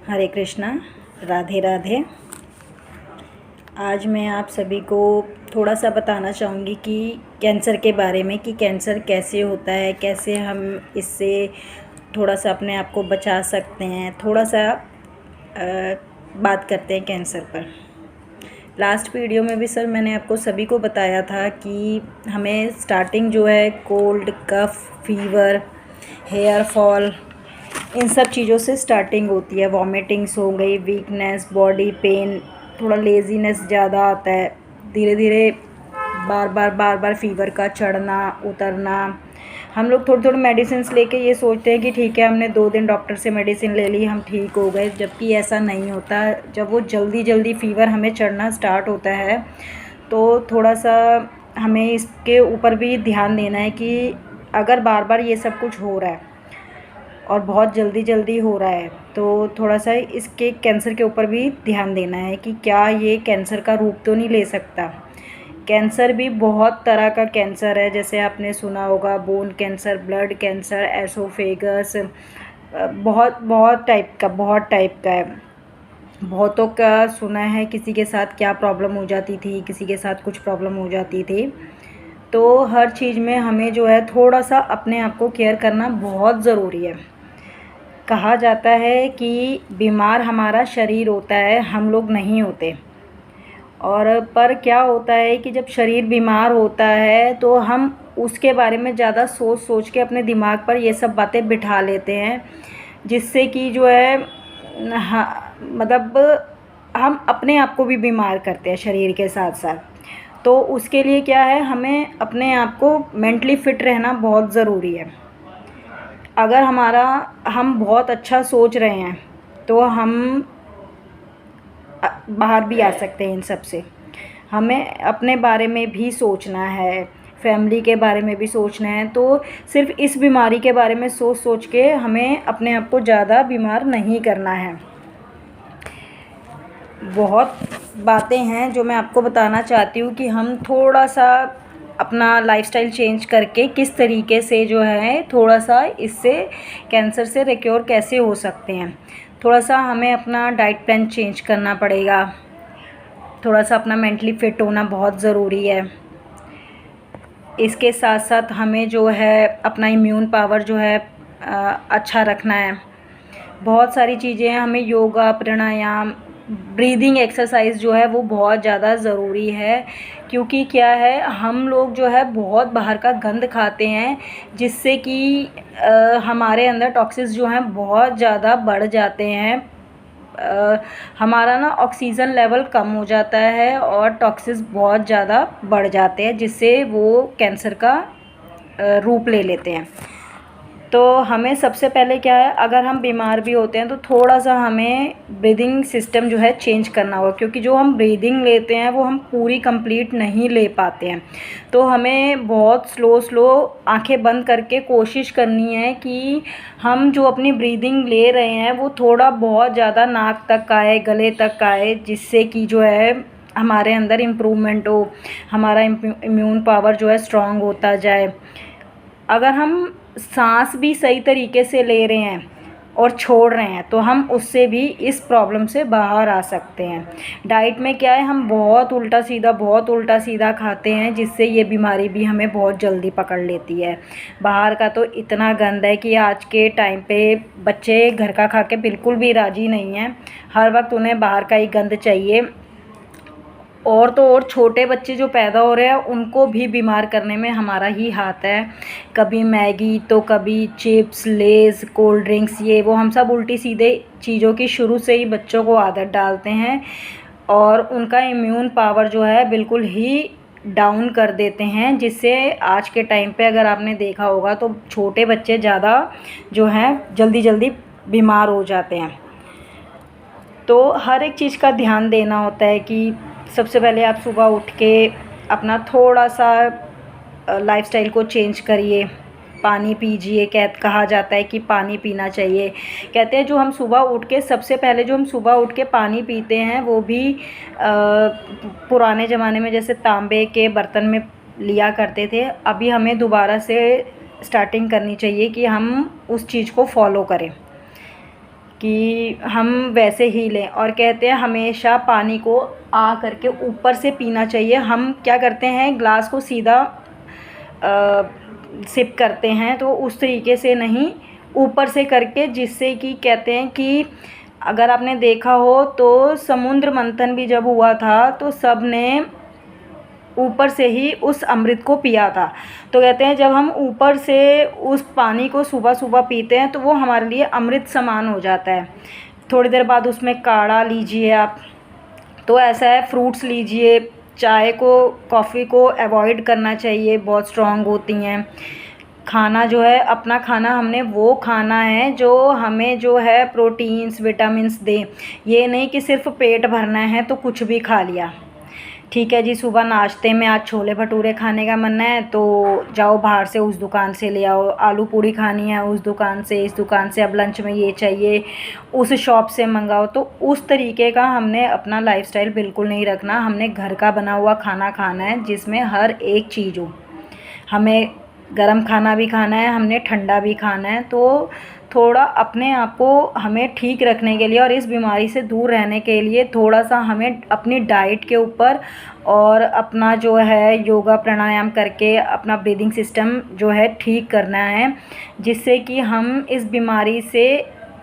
हरे कृष्णा, राधे राधे। आज मैं आप सभी को थोड़ा सा बताना चाहूँगी कि कैंसर के बारे में, कि कैंसर कैसे होता है, कैसे हम इससे थोड़ा सा अपने आप को बचा सकते हैं। थोड़ा सा बात करते हैं कैंसर पर। लास्ट वीडियो में भी सर मैंने आपको सभी को बताया था कि हमें स्टार्टिंग जो है कोल्ड, कफ, फीवर, हेयर फॉल, इन सब चीज़ों से स्टार्टिंग होती है। वॉमिटिंग्स हो गई, वीकनेस, बॉडी पेन, थोड़ा लेज़ीनेस ज़्यादा आता है। धीरे धीरे बार बार फीवर का चढ़ना उतरना। हम लोग थोड़ी थोड़ी मेडिसिन्स लेके ये सोचते हैं कि ठीक है, हमने 2 दिन डॉक्टर से मेडिसिन ले ली, हम ठीक हो गए, जबकि ऐसा नहीं होता। जब वो जल्दी फीवर हमें चढ़ना स्टार्ट होता है तो थोड़ा सा हमें इसके ऊपर भी ध्यान देना है कि अगर बार बार ये सब कुछ हो रहा है और बहुत जल्दी हो रहा है तो थोड़ा सा इसके कैंसर के ऊपर भी ध्यान देना है कि क्या ये कैंसर का रूप तो नहीं ले सकता। कैंसर भी बहुत तरह का कैंसर है, जैसे आपने सुना होगा bone cancer, blood cancer, oesophagus, बहुत टाइप का है। बहुतों का सुना है किसी के साथ क्या प्रॉब्लम हो जाती थी, किसी के साथ कुछ प्रॉब्लम हो जाती थी। तो हर चीज़ में हमें जो है थोड़ा सा अपने आप को केयर करना बहुत ज़रूरी है। कहा जाता है कि बीमार हमारा शरीर होता है, हम लोग नहीं होते। और पर क्या होता है कि जब शरीर बीमार होता है तो हम उसके बारे में ज़्यादा सोच के अपने दिमाग पर ये सब बातें बिठा लेते हैं, जिससे कि जो है मतलब हम अपने आप को भी बीमार करते हैं शरीर के साथ साथ। तो उसके लिए क्या है, हमें अपने आप को मेंटली फ़िट रहना बहुत ज़रूरी है। अगर हम बहुत अच्छा सोच रहे हैं तो हम बाहर भी आ सकते हैं इन सब से। हमें अपने बारे में भी सोचना है, फैमिली के बारे में भी सोचना है। तो सिर्फ इस बीमारी के बारे में सोच के हमें अपने आप को ज़्यादा बीमार नहीं करना है। बहुत बातें हैं जो मैं आपको बताना चाहती हूँ कि हम थोड़ा सा अपना लाइफस्टाइल चेंज करके किस तरीके से जो है थोड़ा सा इससे कैंसर से रिकवर कैसे हो सकते हैं। थोड़ा सा हमें अपना डाइट प्लान चेंज करना पड़ेगा, थोड़ा सा अपना मेंटली फ़िट होना बहुत ज़रूरी है। इसके साथ साथ हमें जो है अपना इम्यून पावर जो है अच्छा रखना है। बहुत सारी चीज़ें हैं, हमें योगा, प्राणायाम, ब्रीदिंग एक्सरसाइज जो है वो बहुत ज़्यादा ज़रूरी है। क्योंकि क्या है, हम लोग जो है बहुत बाहर का गंद खाते हैं, जिससे कि हमारे अंदर टॉक्सिन्स जो हैं बहुत ज़्यादा बढ़ जाते हैं। हमारा ना ऑक्सीजन लेवल कम हो जाता है और टॉक्सिन्स बहुत ज़्यादा बढ़ जाते हैं, जिससे वो कैंसर का रूप ले लेते हैं। तो हमें सबसे पहले क्या है, अगर हम बीमार भी होते हैं तो थोड़ा सा हमें ब्रीदिंग सिस्टम जो है चेंज करना होगा, क्योंकि जो हम ब्रीदिंग लेते हैं वो हम पूरी कंप्लीट नहीं ले पाते हैं। तो हमें बहुत स्लो आंखें बंद करके कोशिश करनी है कि हम जो अपनी ब्रीदिंग ले रहे हैं वो थोड़ा बहुत ज़्यादा नाक तक आए, गले तक आए, जिससे कि जो है हमारे अंदर इम्प्रूवमेंट हो, हमारा इम्यून पावर जो है स्ट्रॉन्ग होता जाए। अगर हम सांस भी सही तरीके से ले रहे हैं और छोड़ रहे हैं तो हम उससे भी इस प्रॉब्लम से बाहर आ सकते हैं। डाइट में क्या है, हम बहुत उल्टा सीधा खाते हैं, जिससे ये बीमारी भी हमें बहुत जल्दी पकड़ लेती है। बाहर का तो इतना गंद है कि आज के टाइम पे बच्चे घर का खा के बिल्कुल भी राज़ी नहीं हैं। हर वक्त उन्हें बाहर का ही गंद चाहिए। और तो और छोटे बच्चे जो पैदा हो रहे हैं उनको भी बीमार करने में हमारा ही हाथ है। कभी मैगी तो कभी चिप्स, लेज़, कोल्ड ड्रिंक्स, ये वो हम सब उल्टी सीधे चीज़ों की शुरू से ही बच्चों को आदत डालते हैं और उनका इम्यून पावर जो है बिल्कुल ही डाउन कर देते हैं, जिससे आज के टाइम पे अगर आपने देखा होगा तो छोटे बच्चे ज़्यादा जो हैं जल्दी बीमार हो जाते हैं। तो हर एक चीज़ का ध्यान देना होता है कि सबसे पहले आप सुबह उठ के अपना थोड़ा सा लाइफस्टाइल को चेंज करिए, पानी पीजिए। कहा जाता है कि पानी पीना चाहिए। कहते हैं जो हम सुबह उठ के सबसे पहले जो हम सुबह उठ के पानी पीते हैं वो भी पुराने ज़माने में जैसे तांबे के बर्तन में लिया करते थे। अभी हमें दोबारा से स्टार्टिंग करनी चाहिए कि हम उस चीज़ को फॉलो करें। कि हम वैसे ही लें। और कहते हैं हमेशा पानी को आ करके ऊपर से पीना चाहिए। हम क्या करते हैं, ग्लास को सीधा सिप करते हैं, तो उस तरीके से नहीं, ऊपर से करके, जिससे कि कहते हैं कि अगर आपने देखा हो तो समुद्र मंथन भी जब हुआ था तो सब ने ऊपर से ही उस अमृत को पिया था। तो कहते हैं जब हम ऊपर से उस पानी को सुबह सुबह पीते हैं तो वो हमारे लिए अमृत समान हो जाता है। थोड़ी देर बाद उसमें काढ़ा लीजिए आप, तो ऐसा है, फ्रूट्स लीजिए। चाय को, कॉफ़ी को अवॉइड करना चाहिए, बहुत स्ट्रॉन्ग होती हैं। खाना जो है, अपना खाना हमने वो खाना है जो हमें जो है प्रोटीन्स, विटामिन्स दे। ये नहीं कि सिर्फ पेट भरना है तो कुछ भी खा लिया। ठीक है जी, सुबह नाश्ते में आज छोले भटूरे खाने का मन है तो जाओ बाहर से उस दुकान से ले आओ। आलू पूड़ी खानी है उस दुकान से, इस दुकान से, अब लंच में ये चाहिए उस शॉप से मंगाओ। तो उस तरीके का हमने अपना लाइफस्टाइल बिल्कुल नहीं रखना। हमने घर का बना हुआ खाना खाना है जिसमें हर एक चीज़ हो। हमें गरम खाना भी खाना है, हमने ठंडा भी खाना है। तो थोड़ा अपने आप को हमें ठीक रखने के लिए और इस बीमारी से दूर रहने के लिए थोड़ा सा हमें अपनी डाइट के ऊपर और अपना जो है योगा प्राणायाम करके अपना ब्रीदिंग सिस्टम जो है ठीक करना है, जिससे कि हम इस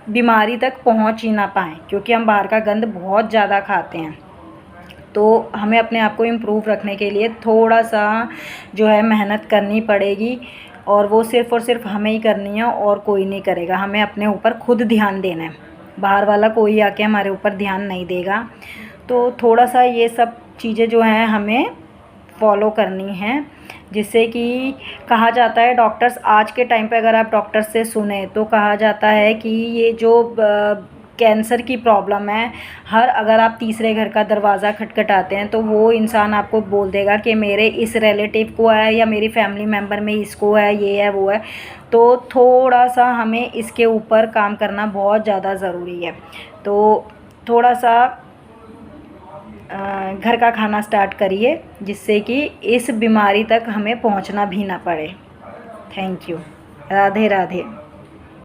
बीमारी तक पहुंच ही ना पाएँ, क्योंकि हम बाहर का गंद बहुत ज़्यादा खाते हैं। तो हमें अपने आप को इम्प्रूव रखने के लिए थोड़ा सा जो है मेहनत करनी पड़ेगी, और वो सिर्फ़ और सिर्फ हमें ही करनी है और कोई नहीं करेगा। हमें अपने ऊपर खुद ध्यान देना है, बाहर वाला कोई आके हमारे ऊपर ध्यान नहीं देगा। तो थोड़ा सा ये सब चीज़ें जो हैं हमें फॉलो करनी हैं, जिससे कि कहा जाता है, डॉक्टर्स आज के टाइम पे अगर आप डॉक्टर्स से सुने तो कहा जाता है कि ये जो कैंसर की प्रॉब्लम है, अगर आप तीसरे घर का दरवाज़ा खटखटाते हैं तो वो इंसान आपको बोल देगा कि मेरे इस रिलेटिव को है या मेरी फैमिली मेम्बर में इसको है, ये है, वो है। तो थोड़ा सा हमें इसके ऊपर काम करना बहुत ज़्यादा ज़रूरी है। तो थोड़ा सा घर का खाना स्टार्ट करिए, जिससे कि इस बीमारी तक हमें पहुंचना भी ना पड़े। Thank you. राधे राधे।